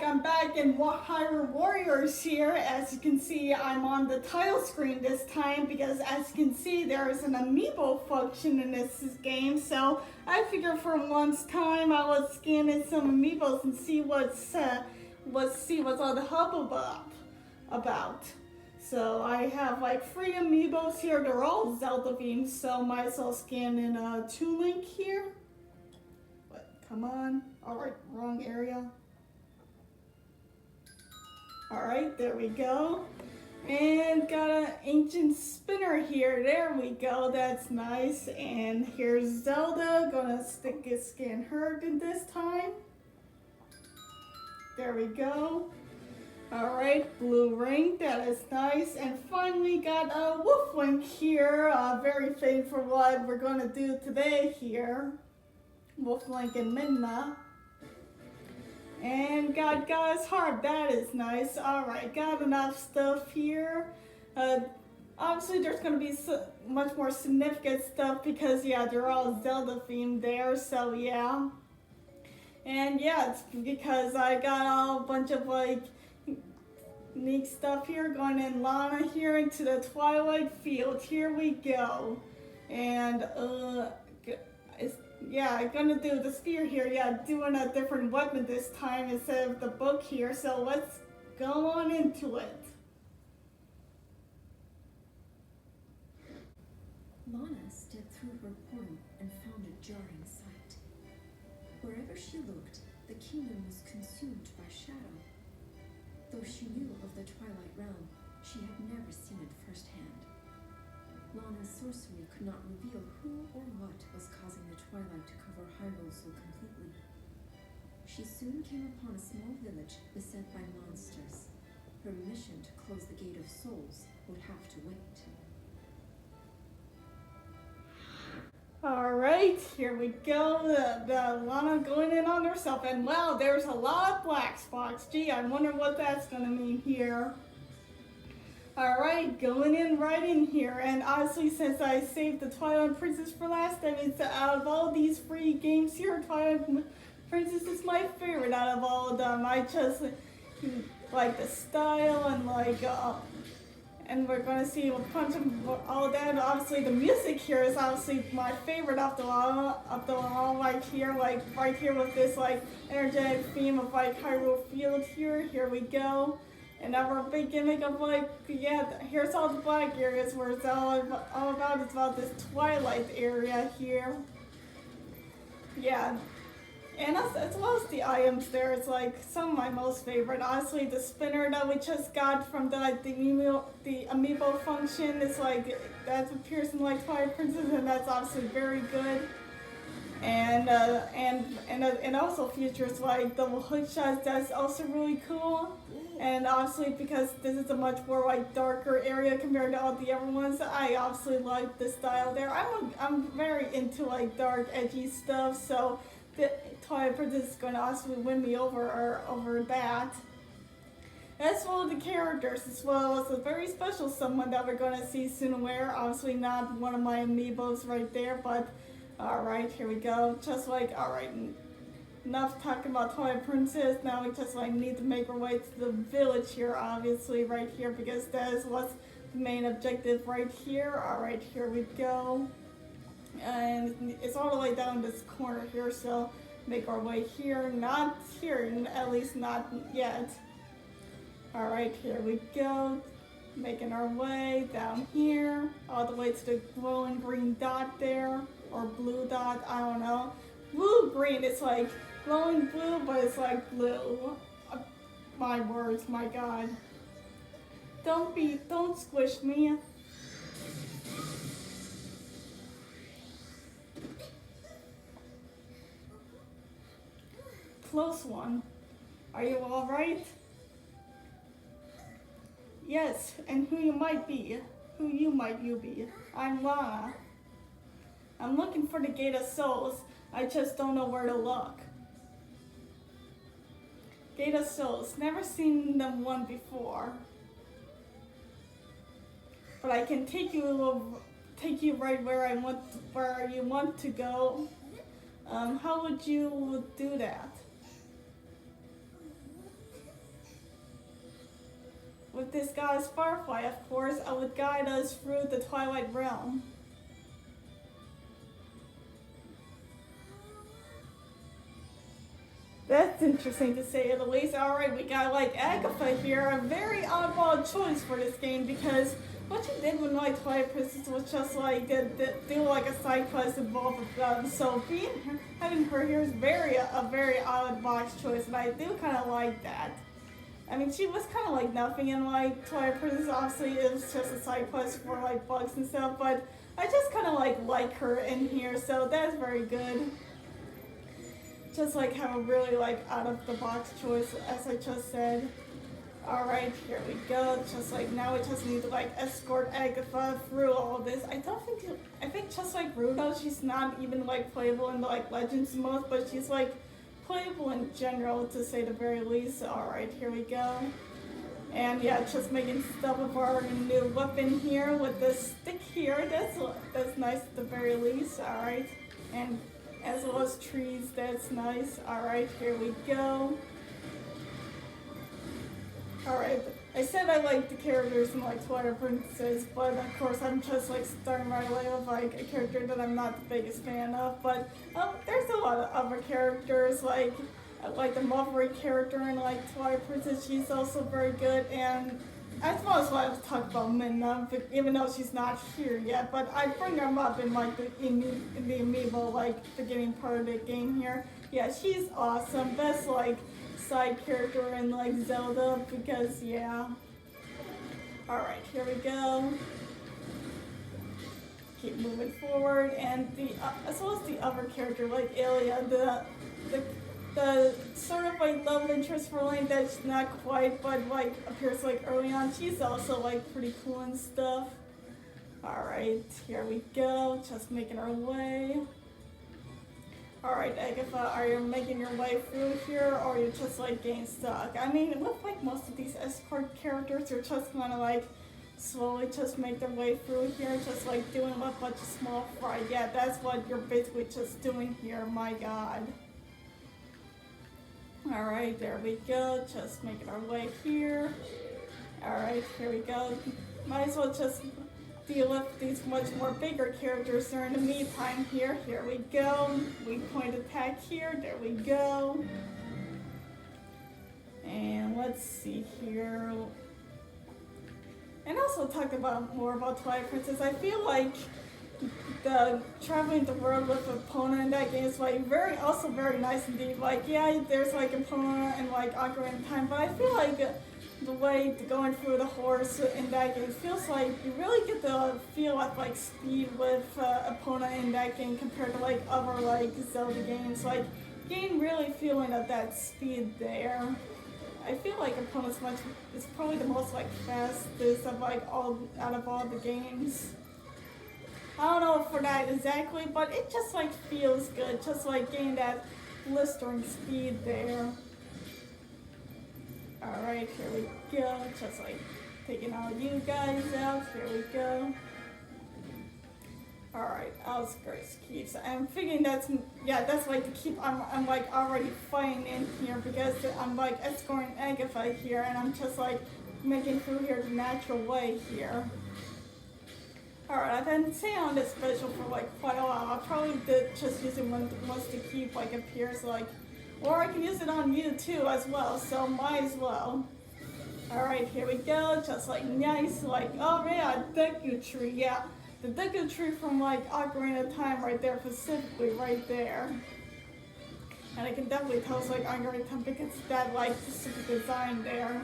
I'm back in Hyrule Warriors here. As you can see, I'm on the title screen this time because as you can see, there is an amiibo function in this game. So I figured for once time I would scan in some amiibos and see what's all the hubbub about. So I have like 3 amiibos here. They're all Zelda themed, so might as well scan in a Toon Link here. But come on. Alright, wrong area. Alright, there we go. And got an ancient spinner here. There we go, that's nice. And here's Zelda. Gonna scan her this time. There we go. Alright, blue ring, that is nice. And finally got a wolf link here. Very fitting for what we're gonna do today here. Wolf link and Midna. And got God's heart, that is nice. Alright, got enough stuff here. Obviously there's going to be much more significant stuff because yeah, they're all Zelda themed there, so yeah. And yeah, it's because I got a bunch of like neat stuff here going in Lana here into the Twilight Field. Here we go. And yeah, I'm gonna do the spear here. Yeah, doing a different weapon this time instead of the book here. So let's go on into it. Lana stepped through her portal and found a jarring sight. Wherever she looked, the kingdom was consumed by shadow. Though she knew of the Twilight Realm, she had never seen it firsthand. Lana's sorcery could not reveal who or what was causing the twilight to cover Hyrule so completely. She soon came upon a small village beset by monsters. Her mission to close the Gate of Souls would have to wait. Alright, here we go. The Lana going in on herself. And wow, there's a lot of black spots. Gee, I wonder what that's gonna mean here. Alright, going in right in here, and honestly since I saved the Twilight Princess for last, that means that out of all these free games here, Twilight Princess is my favorite out of all of them. I just like the style and like, and we're going to see a bunch of all that. Obviously the music here is obviously my favorite of the all right here with this like energetic theme of like Hyrule Field here. Here we go. And our big gimmick of like, yeah, here's all the black areas where it's all about. It's about this Twilight area here. Yeah. And as well as the items there, it's like some of my most favorite. Honestly, the spinner that we just got from the amiibo function, it's like, that appears in like Twilight Princess, and that's obviously very good. And also features like double hook shots, that's also really cool. And obviously because this is a much more like darker area compared to all the other ones, I obviously like the style there. I'm very into like dark edgy stuff, so the Twilight Princess is going to also win me over that. As well as the characters, as well as a very special someone that we're going to see soon and where. Obviously not one of my amiibos right there, but alright, here we go. Just like, alright, enough talking about Twilight Princess. Now we just like need to make our way to the village here, obviously, right here, because that is what's the main objective right here. Alright, here we go. And it's all the way down this corner here, so make our way here. Not here, at least not yet. Alright, here we go. Making our way down here, all the way to the glowing green dot there, or blue dot, I don't know. Blue-green, it's like glowing blue, but it's like blue. My words, my god. Don't squish me. Close one. Are you alright? Yes, and who you might be. Who you might be. I'm Lana. I'm looking for the Gate of Souls. I just don't know where to look. Gate of Souls. Never seen them one before. But I can take you right where you want to go. How would you do that? with this goddess Firefly, of course, would guide us through the Twilight Realm. That's interesting to say the least. Alright, we got like Agatha here, a very oddball choice for this game because what she did with like Twilight Princess was just like do like a side quest involved with them. So having her here is a very odd box choice, and I do kind of like that. I mean, she was kind of like nothing in like Twilight Princess. Obviously, it was just a side quest for like bugs and stuff, but I just kind of like her in here, so that's very good. Just like have a really like out of the box choice, as I just said. Alright, here we go. Just like now we just need to like escort Agatha through all this. I think just like Rudo, she's not even like playable in the like Legends mode, but she's like playable in general to say the very least. Alright, here we go. And yeah, just making stuff of our new weapon here with this stick here. That's nice at the very least. Alright. And as well as trees, that's nice. Alright, here we go. Alright, I said I like the characters in like Twilight Princess, but of course I'm just like starting right away with like a character that I'm not the biggest fan of. But there's a lot of other characters, like the Mulberry character in like Twilight Princess, she's also very good. And as well as what I was talking about Minna, even though she's not here yet, but I bring her up in like the amiibo like beginning part of the game here. Yeah, she's awesome. Best like side character in like Zelda because yeah. Alright, here we go. Keep moving forward, and as well as the other character like Ilia, the sort of like love interest for Link that's not quite, but like appears like early on. She's also like pretty cool and stuff. Alright, here we go, just making our way. Alright, Agatha, are you making your way through here, or are you just like getting stuck? I mean, with like most of these escort characters, you're just gonna like slowly just make their way through here, just like doing a bunch of small fry. Yeah, that's what you're basically just doing here, my god. Alright, there we go, just making our way here. Alright, here we go. Might as well just deal with these much more bigger characters during the meantime here. Here we go. We point attack here, there we go. And let's see here. And also talk about more about Twilight Princess. I feel like the traveling the world with Epona in that game is like also very nice indeed. Like yeah, there's like Epona and like Ocarina of Time, but I feel like the way going through the horse in that game feels like you really get the feel of like speed with Epona in that game compared to like other like Zelda games. Like gain really feeling of that speed there. I feel like Epona's it's probably the most like fastest of like out of all the games. I don't know for that exactly, but it just like feels good, just like getting that blistering speed there. Alright, here we go, just like taking all you guys out, here we go. Alright, outskirts keeps. I'm thinking that's like the keep I'm like already fighting in here because I'm like escorting Agatha here and I'm just like making through here the natural way here. Alright, I've been staying on this special for like quite a while. I probably did just use it once to keep like appears like, or I can use it on you too as well, so might as well. Alright, here we go, just like nice, like, oh yeah, Deku Tree, yeah. The Deku Tree from like Ocarina of Time right there, specifically right there. And I can definitely tell it's like Ocarina of Time because that like specific design there.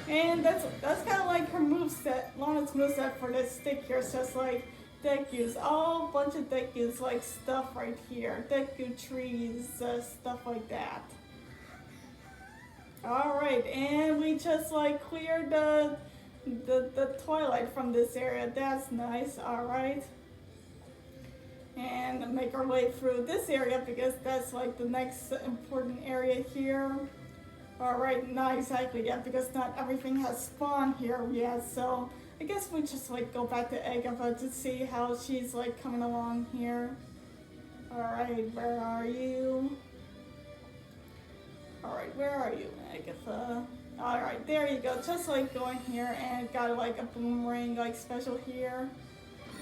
And that's kind of like her moveset, Lana's moveset for this stick here. It's just like Deku's, all bunch of Deku's like stuff right here. Deku trees, stuff like that. Alright, and we just like cleared the Twilight from this area. That's nice, alright. And make our way through this area because that's like the next important area here. Alright, not exactly yet because not everything has spawned here yet, so I guess we just like go back to Agatha to see how she's like coming along here. Alright, where are you? Alright, where are you, Agatha? Alright, there you go. Just like going here and got like a boomerang like special here.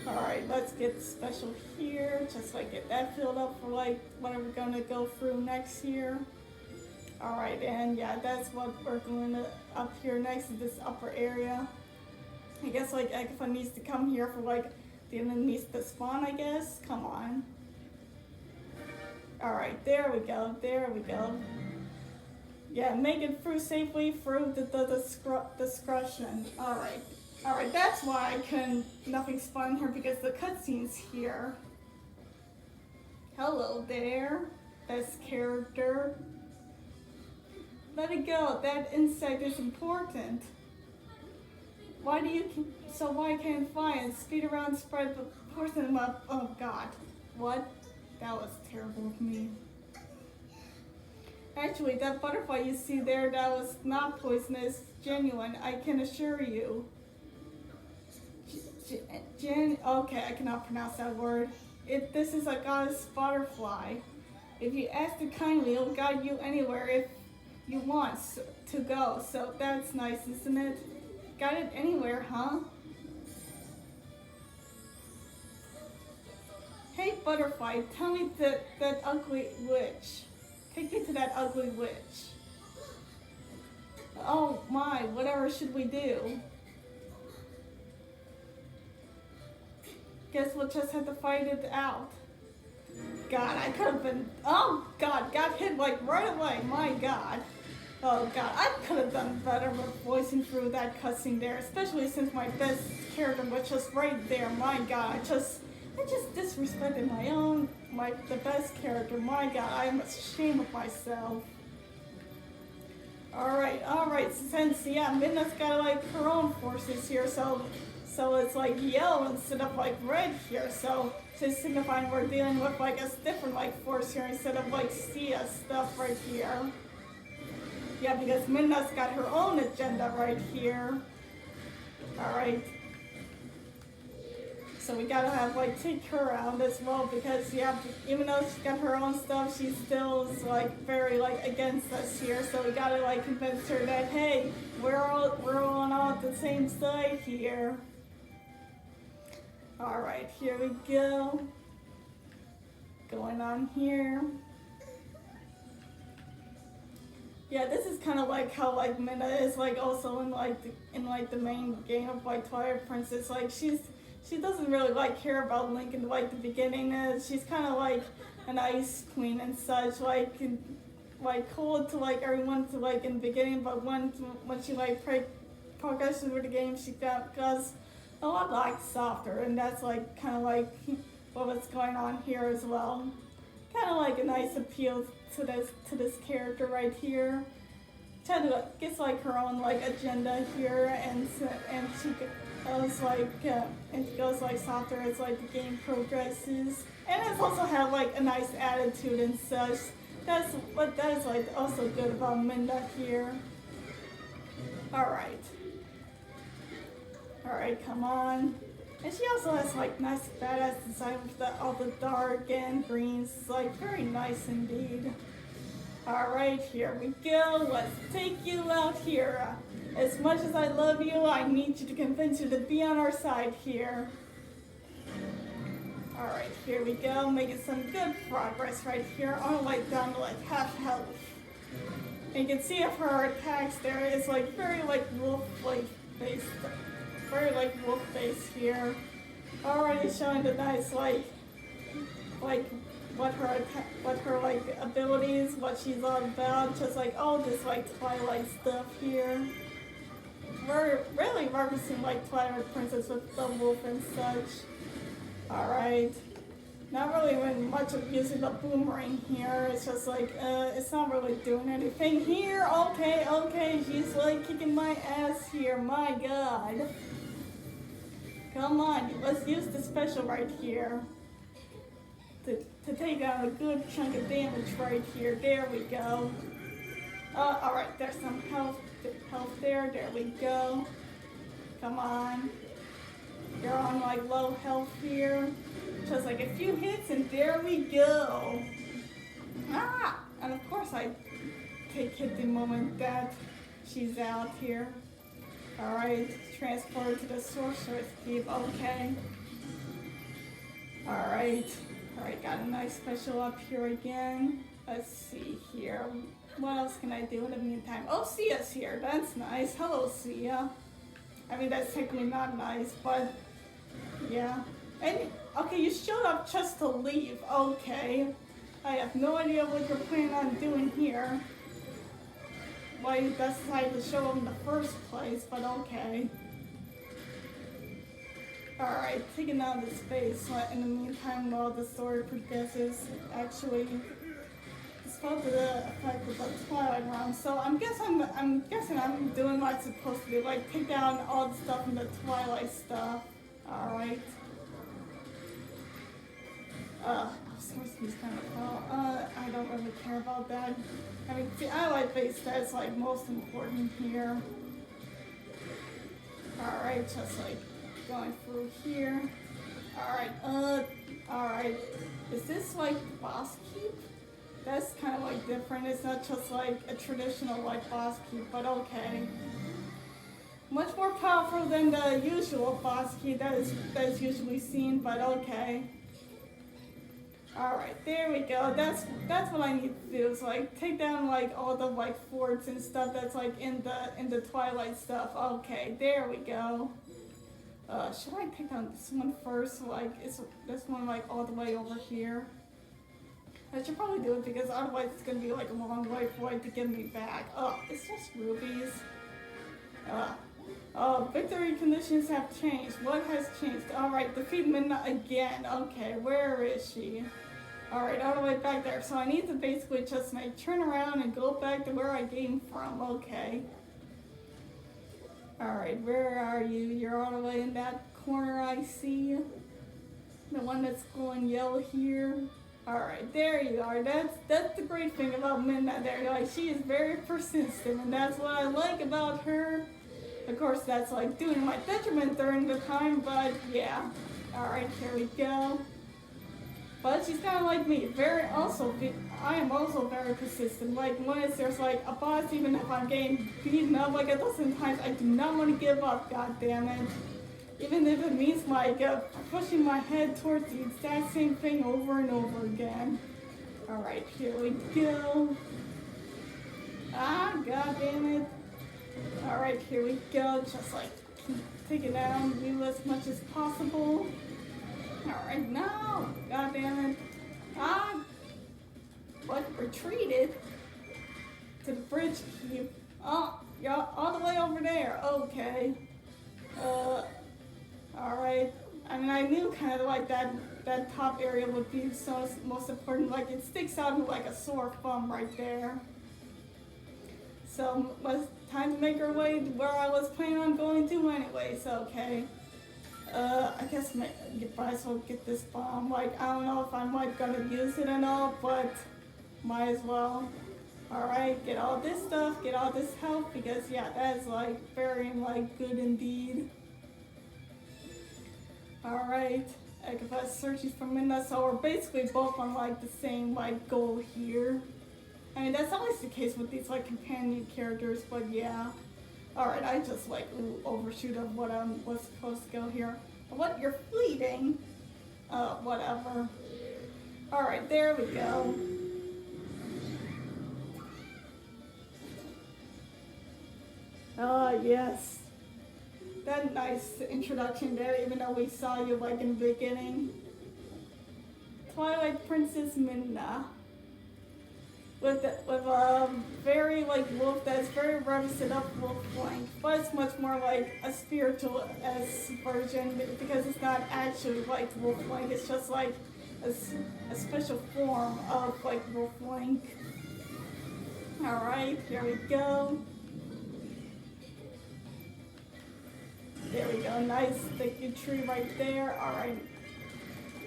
Alright, let's get special here. Just like get that filled up for like what we're gonna go through next here. Alright, and yeah, that's what we're going to up here next is this upper area. I guess like Agatha needs to come here for like the enemies to spawn, I guess. Come on. Alright, there we go, there we go. Yeah, make it through safely through the discretion. Alright. Alright, that's why I couldn't nothing spawn here because the cutscene's here. Hello there, best character. Let it go, that insect is important. Why can't fly and speed around, spread the poison up? Oh god. What? That was terrible of me. Actually, that butterfly you see there, that was not poisonous, genuine, I can assure you. Okay, I cannot pronounce that word. This is a goddess butterfly. If you ask it kindly, it'll guide you anywhere if you want to go. So that's nice, isn't it? Guide it anywhere, huh? Hey, butterfly, tell me that ugly witch. Take me to that ugly witch. Oh my, whatever should we do? Guess we'll just have to fight it out. God, I could have been, oh god, got hit like right away, my god. Oh god, I could have done better with voicing through that cutscene there, especially since my best character was just right there, my god. I just disrespected the best character, my god, I am ashamed of myself. Alright, since, yeah, Midna's got like her own forces here, so it's like yellow instead of like red here, so to signify we're dealing with like a different like force here instead of like Sia stuff right here. Yeah, because Midna's got her own agenda right here. Alright. So we gotta have like take her out as well because yeah, even though she's got her own stuff, she still is like very like against us here. So we gotta like convince her that hey, we're all on the same side here. Alright, here we go. Going on here. Yeah, this is kind of like how like Midna is like also in like the main game of like Twilight Princess. Like she doesn't really like care about Link in like the beginning. She's kind of like an ice queen and such, like cold to like everyone to like in the beginning, but when she like progresses through the game, she goes a lot like softer, and that's like kind of like what's going on here as well. Kind of like a nice appeal to this character right here. Tenda gets like her own like agenda here, and she goes like softer as like the game progresses, and it's also have like a nice attitude and such. That is like also good about Midna here. Alright, come on. And she also has like nice badass design with all the dark and greens. It's like very nice indeed. Alright, here we go. Let's take you out here. As much as I love you, I need you to convince you to be on our side here. Alright, here we go. Making some good progress right here. I'm like down to like half health. And you can see if her attacks there is like very like wolf-like based. Very like wolf face here. Already showing the nice like what her like abilities, what she's all about, just like all this like Twilight stuff here. We're really referencing like Twilight Princess with the wolf and such. Alright. Not really even much of using the boomerang here. It's just like it's not really doing anything here. Okay, she's like kicking my ass here, my god. Come on, let's use the special right here to take out a good chunk of damage right here. There we go. Alright, there's some health there. There we go. Come on. You're on like low health here. Just like a few hits and there we go. And of course I take it the moment that she's out here. Alright, transport to the Sorcerer's Keep, okay. Alright, got a nice special up here again. Let's see here. What else can I do in the meantime? Oh, Sia's here, that's nice. Hello, Sia. I mean, that's technically not nice, but yeah. And, okay, you showed up just to leave, okay. I have no idea what you're planning on doing here. Why you decided to show up in the first place, but okay. Alright, taking out the space in the meantime while the story progresses. Actually, it's supposed to affect the Twilight realm, so I'm guessing I'm doing what I'm supposed to do, like take down all the stuff in the Twilight stuff. Alright. He's kind of well. I don't really care about that. I mean, the ally base that's like most important here. Alright, just like going through here. Alright. Is this like boss keep? That's kind of like different. It's not just like a traditional like boss keep, but okay. Much more powerful than the usual boss keep that is usually seen, but okay. Alright, there we go. That's what I need to do. Is like take down like all the like forts and stuff that's like in the Twilight stuff. Okay, there we go. Should I take down this one first? Like is this one like all the way over here? I should probably do it because otherwise it's gonna be like a long way for it to get me back. Oh, it's just rubies. Victory conditions have changed. What has changed? Alright, defeat Midna again. Okay, where is she? Alright, all the way back there. So I need to basically just like turn around and go back to where I came from. Okay. Alright, where are you? You're all the way in that corner I see. The one that's going yellow here. Alright, there you are. That's the great thing about Midna there. Like, she is very persistent, and that's what I like about her. Of course, that's like doing my detriment during the time, but yeah. Alright, here we go. But she's kind of like me. I am also very persistent. Like, when there's like a boss, even if I'm getting beaten up like a dozen times, I do not want to give up, god damn it. Even if it means like pushing my head towards the exact same thing over and over again. Alright, here we go. Ah, god damn it. Alright, here we go. Just like take it down, do as much as possible. Alright, no! God damn it. Ah! What? Retreated? To the bridge keep. Oh, yeah, all the way over there. Okay. Alright. I mean, I knew kind of like that top area would be so most important. Like, it sticks out like a sore thumb right there. So, was time to make our way to where I was planning on going to anyways, okay. I guess you might as well get this bomb. Like, I don't know if I'm like gonna use it and all, but might as well. Alright, get all this stuff, get all this health, because yeah, that is like very like good indeed. Alright, I can find searches for Midna, so we're basically both on like the same like goal here. I mean, that's always the case with these like companion characters, but yeah. Alright, I just like overshoot of what I was supposed to go here. What? You're fleeting? Whatever. Alright, there we go. Yes. That nice introduction there, even though we saw you like in the beginning. Twilight Princess Midna. With a very like wolf that's very reticent up wolf flank, but it's much more like a spiritual S version because it's not actually like wolf flank. It's just like a special form of like wolf flank. All right, here we go. There we go. Nice sticky tree right there. All right.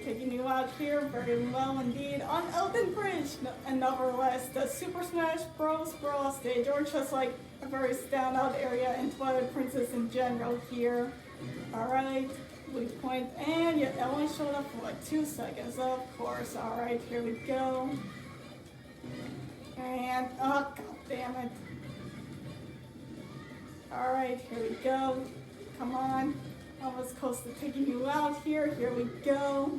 Taking you out here, very low indeed, on Elden Bridge, and nevertheless, the Super Smash Bros. Brawl stage, or just like a very standout area in Twilight Princess in general here. Alright, weak point, and it only showed up for like 2 seconds, of course. Alright, here we go. And, oh god Damn it. Alright, here we go. Come on. Almost close to taking you out here. Here we go.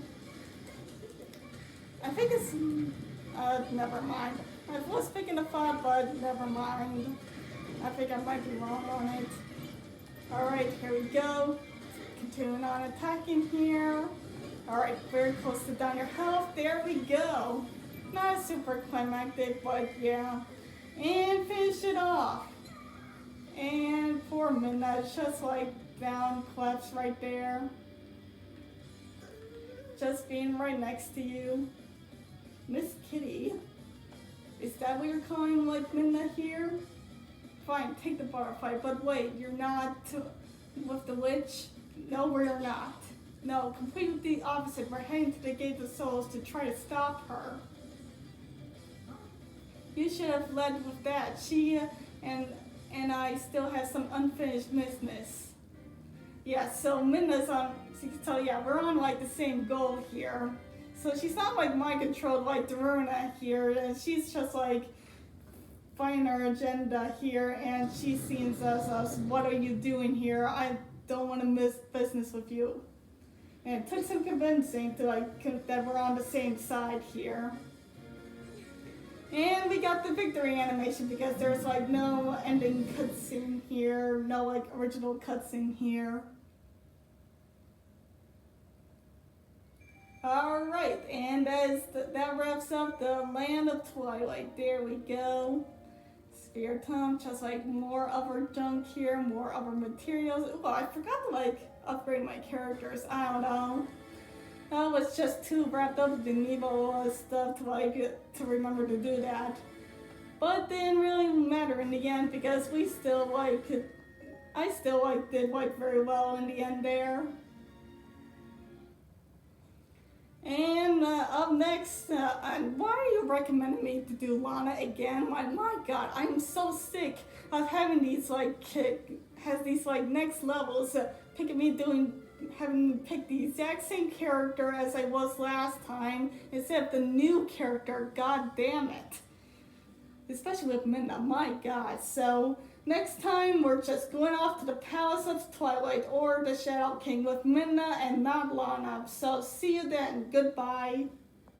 I think it's... never mind. I was picking a 5, but never mind. I think I might be wrong on it. Alright, here we go. Continuing on attacking here. Alright, very close to down your health. There we go. Not super climactic, but yeah. And finish it off. And poor Midna, just like down, collapsed right there. Just being right next to you. Miss Kitty. Is that what you're calling like Midna here? Fine, take the bar fight, but wait, you're not with the witch? No, we're not. No, completely the opposite. We're heading to the Gate of Souls to try to stop her. You should have led with that. She and I still have some unfinished business. Yeah, so Midna's on, so you can tell, yeah, we're on like the same goal here. So she's not like mind controlled like Daruna here, and she's just like fighting her agenda here, and she sees us, what are you doing here? I don't want to miss business with you. And it took some convincing to like that we're on the same side here. And we got the victory animation because there's like no ending cutscene here, no like original cutscene here. Alright, and that wraps up the Land of Twilight. There we go. Sphere Tome, just like more other junk here, more other materials. Ooh, I forgot to like upgrade my characters. I don't know. I was just too wrapped up with the Amiibo stuff to remember to do that. But didn't really matter in the end because we still I still did very well in the end there. And up next, why are you recommending me to do Lana again? My God, I'm so sick of having these next levels, having me pick the exact same character as I was last time, instead of the new character. God damn it! Especially with Midna, my God. So next time we're just going off to the Palace of Twilight or the Shadow King with Midna and not Lana. So see you then. Goodbye.